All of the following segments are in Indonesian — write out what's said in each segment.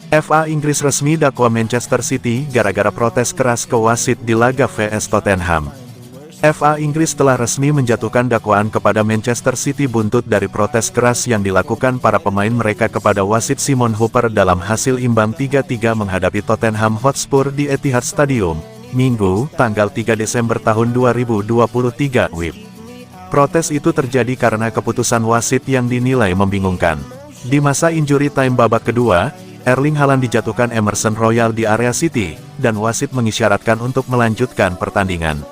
FA Inggris resmi dakwa Manchester City gara-gara protes keras ke wasit di laga vs Tottenham. FA Inggris telah resmi menjatuhkan dakwaan kepada Manchester City buntut dari protes keras yang dilakukan para pemain mereka kepada wasit Simon Hooper dalam hasil imbang 3-3 menghadapi Tottenham Hotspur di Etihad Stadium, Minggu, tanggal 3 Desember tahun 2023 WIB. Protes itu terjadi karena keputusan wasit yang dinilai membingungkan. Di masa injury time babak kedua, Erling Haaland dijatuhkan Emerson Royal di area City, dan wasit mengisyaratkan untuk melanjutkan pertandingan.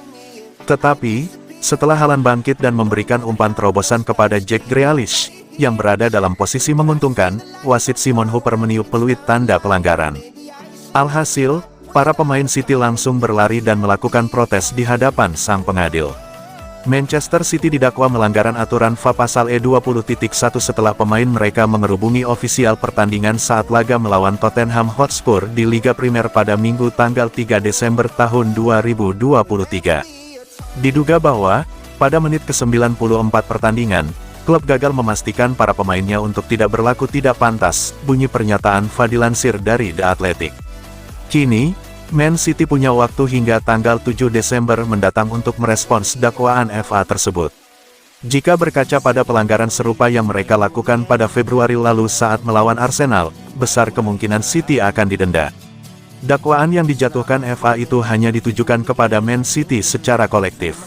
Tetapi, setelah Haaland bangkit dan memberikan umpan terobosan kepada Jack Grealish, yang berada dalam posisi menguntungkan, wasit Simon Hooper meniup peluit tanda pelanggaran. Alhasil, para pemain City langsung berlari dan melakukan protes di hadapan sang pengadil. Manchester City didakwa melanggaran aturan FA pasal E20.1 setelah pemain mereka mengerubungi ofisial pertandingan saat laga melawan Tottenham Hotspur di Liga Primer pada Minggu tanggal 3 Desember tahun 2023. Diduga bahwa, pada menit ke-94 pertandingan, klub gagal memastikan para pemainnya untuk tidak berlaku tidak pantas, bunyi pernyataan FA dilansir dari The Athletic. Kini, Man City punya waktu hingga tanggal 7 Desember mendatang untuk merespons dakwaan FA tersebut. Jika berkaca pada pelanggaran serupa yang mereka lakukan pada Februari lalu saat melawan Arsenal, besar kemungkinan City akan didenda. Dakwaan yang dijatuhkan FA itu hanya ditujukan kepada Man City secara kolektif.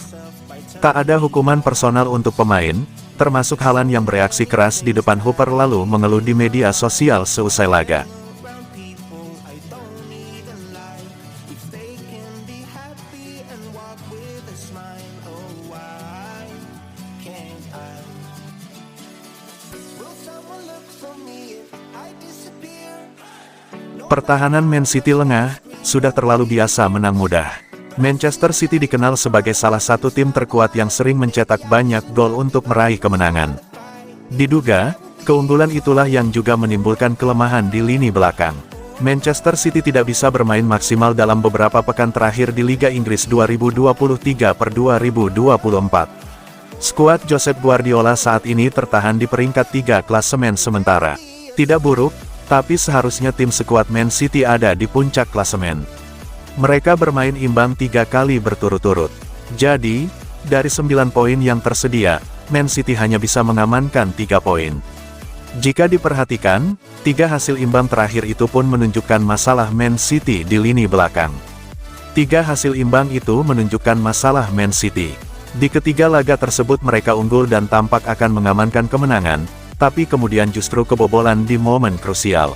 Tak ada hukuman personal untuk pemain, termasuk Haaland yang bereaksi keras di depan Hooper lalu mengeluh di media sosial seusai laga. Pertahanan Man City lengah, sudah terlalu biasa menang mudah. Manchester City dikenal sebagai salah satu tim terkuat yang sering mencetak banyak gol untuk meraih kemenangan. Diduga, keunggulan itulah yang juga menimbulkan kelemahan di lini belakang. Manchester City tidak bisa bermain maksimal dalam beberapa pekan terakhir di Liga Inggris 2023/2024. Skuad Josep Guardiola saat ini tertahan di peringkat 3 klasemen sementara. Tidak buruk, tapi seharusnya tim sekuat Man City ada di puncak klasemen. Mereka bermain imbang 3 kali berturut-turut. Jadi, dari 9 poin yang tersedia, Man City hanya bisa mengamankan 3 poin. Jika diperhatikan, 3 hasil imbang terakhir itu pun menunjukkan masalah Man City di lini belakang. 3 hasil imbang itu menunjukkan masalah Man City. Di ketiga laga tersebut mereka unggul dan tampak akan mengamankan kemenangan, tapi kemudian justru kebobolan di momen krusial.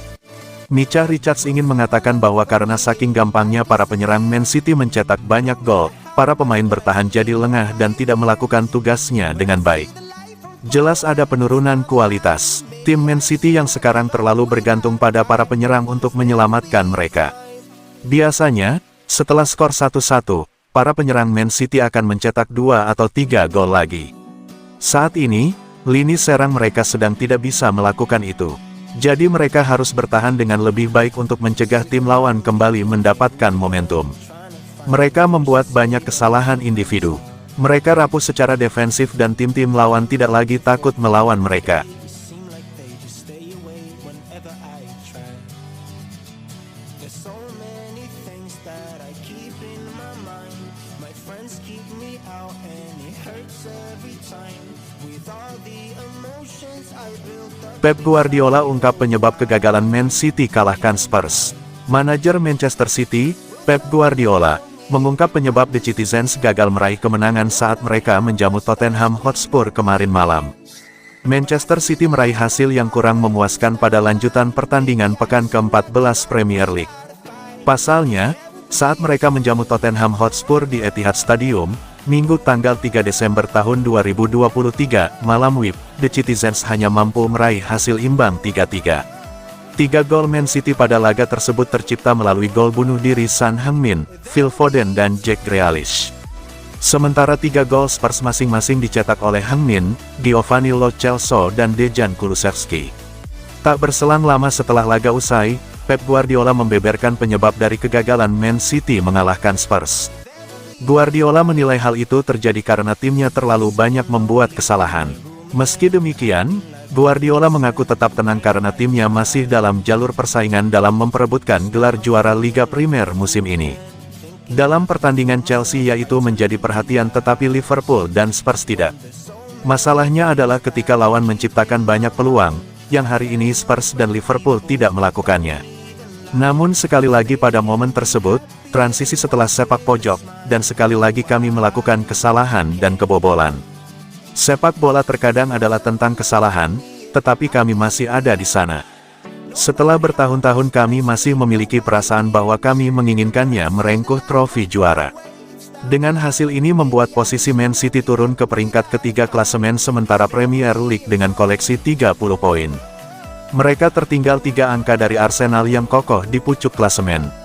Micah Richards ingin mengatakan bahwa karena saking gampangnya para penyerang Man City mencetak banyak gol, para pemain bertahan jadi lengah dan tidak melakukan tugasnya dengan baik. Jelas ada penurunan kualitas. Tim Man City yang sekarang terlalu bergantung pada para penyerang untuk menyelamatkan mereka. Biasanya, setelah skor 1-1, para penyerang Man City akan mencetak 2 atau 3 gol lagi. Saat ini, lini serang mereka sedang tidak bisa melakukan itu. Jadi mereka harus bertahan dengan lebih baik untuk mencegah tim lawan kembali mendapatkan momentum. Mereka membuat banyak kesalahan individu. Mereka rapuh secara defensif dan tim-tim lawan tidak lagi takut melawan mereka. Pep Guardiola ungkap penyebab kegagalan Man City kalahkan Spurs. Manajer Manchester City, Pep Guardiola, mengungkap penyebab The Citizens gagal meraih kemenangan saat mereka menjamu Tottenham Hotspur kemarin malam. Manchester City meraih hasil yang kurang memuaskan pada lanjutan pertandingan pekan ke-14 Premier League. Pasalnya, saat mereka menjamu Tottenham Hotspur di Etihad Stadium, Minggu tanggal 3 Desember tahun 2023, malam WIB, The Citizens hanya mampu meraih hasil imbang 3-3. 3 gol Man City pada laga tersebut tercipta melalui gol bunuh diri Son Heung-min, Phil Foden dan Jack Grealish. Sementara 3 gol Spurs masing-masing dicetak oleh Heung-min, Giovanni Lo Celso dan Dejan Kulusevski. Tak berselang lama setelah laga usai, Pep Guardiola membeberkan penyebab dari kegagalan Man City mengalahkan Spurs. Guardiola menilai hal itu terjadi karena timnya terlalu banyak membuat kesalahan. Meski demikian, Guardiola mengaku tetap tenang karena timnya masih dalam jalur persaingan dalam memperebutkan gelar juara Liga Premier musim ini. Dalam pertandingan Chelsea yaitu menjadi perhatian tetapi Liverpool dan Spurs tidak. Masalahnya adalah ketika lawan menciptakan banyak peluang, yang hari ini Spurs dan Liverpool tidak melakukannya. Namun sekali lagi pada momen tersebut, transisi setelah sepak pojok, dan sekali lagi kami melakukan kesalahan dan kebobolan. Sepak bola terkadang adalah tentang kesalahan, tetapi kami masih ada di sana. Setelah bertahun-tahun kami masih memiliki perasaan bahwa kami menginginkannya merengkuh trofi juara. Dengan hasil ini membuat posisi Man City turun ke peringkat ketiga klasemen sementara Premier League dengan koleksi 30 poin. Mereka tertinggal 3 angka dari Arsenal yang kokoh di pucuk klasemen.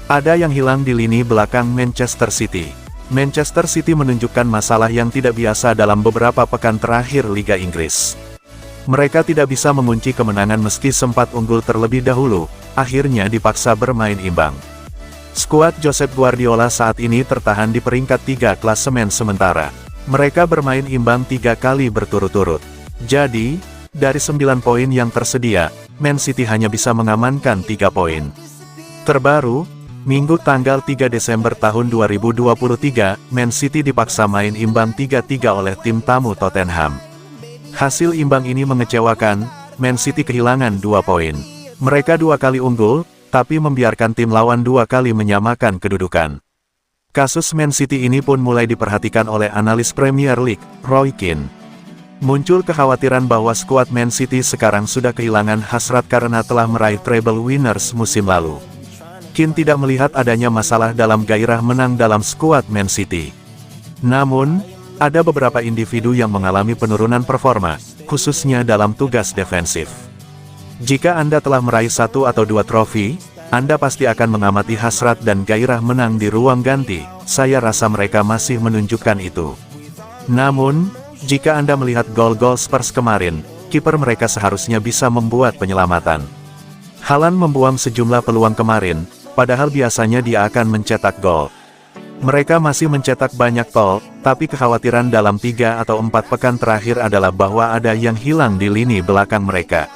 Ada yang hilang di lini belakang Manchester City. Manchester City menunjukkan masalah yang tidak biasa dalam beberapa pekan terakhir Liga Inggris. Mereka tidak bisa mengunci kemenangan meski sempat unggul terlebih dahulu, akhirnya dipaksa bermain imbang. Skuad Josep Guardiola saat ini tertahan di peringkat 3 klasemen sementara. Mereka bermain imbang 3 kali berturut-turut. Jadi, dari 9 poin yang tersedia, Man City hanya bisa mengamankan 3 poin. Terbaru, Minggu tanggal 3 Desember tahun 2023, Man City dipaksa main imbang 3-3 oleh tim tamu Tottenham. Hasil imbang ini mengecewakan, Man City kehilangan 2 poin. Mereka 2 kali unggul, tapi membiarkan tim lawan 2 kali menyamakan kedudukan. Kasus Man City ini pun mulai diperhatikan oleh analis Premier League, Roy Keane. Muncul kekhawatiran bahwa skuad Man City sekarang sudah kehilangan hasrat karena telah meraih treble winners musim lalu. Keane tidak melihat adanya masalah dalam gairah menang dalam skuad Man City. Namun, ada beberapa individu yang mengalami penurunan performa, khususnya dalam tugas defensif. Jika Anda telah meraih 1 atau 2 trofi, Anda pasti akan mengamati hasrat dan gairah menang di ruang ganti. Saya rasa mereka masih menunjukkan itu. Namun, jika Anda melihat gol-gol Spurs kemarin, kiper mereka seharusnya bisa membuat penyelamatan. Haaland membuang sejumlah peluang kemarin, padahal biasanya dia akan mencetak gol. Mereka masih mencetak banyak gol, tapi kekhawatiran dalam 3 atau 4 pekan terakhir adalah bahwa ada yang hilang di lini belakang mereka.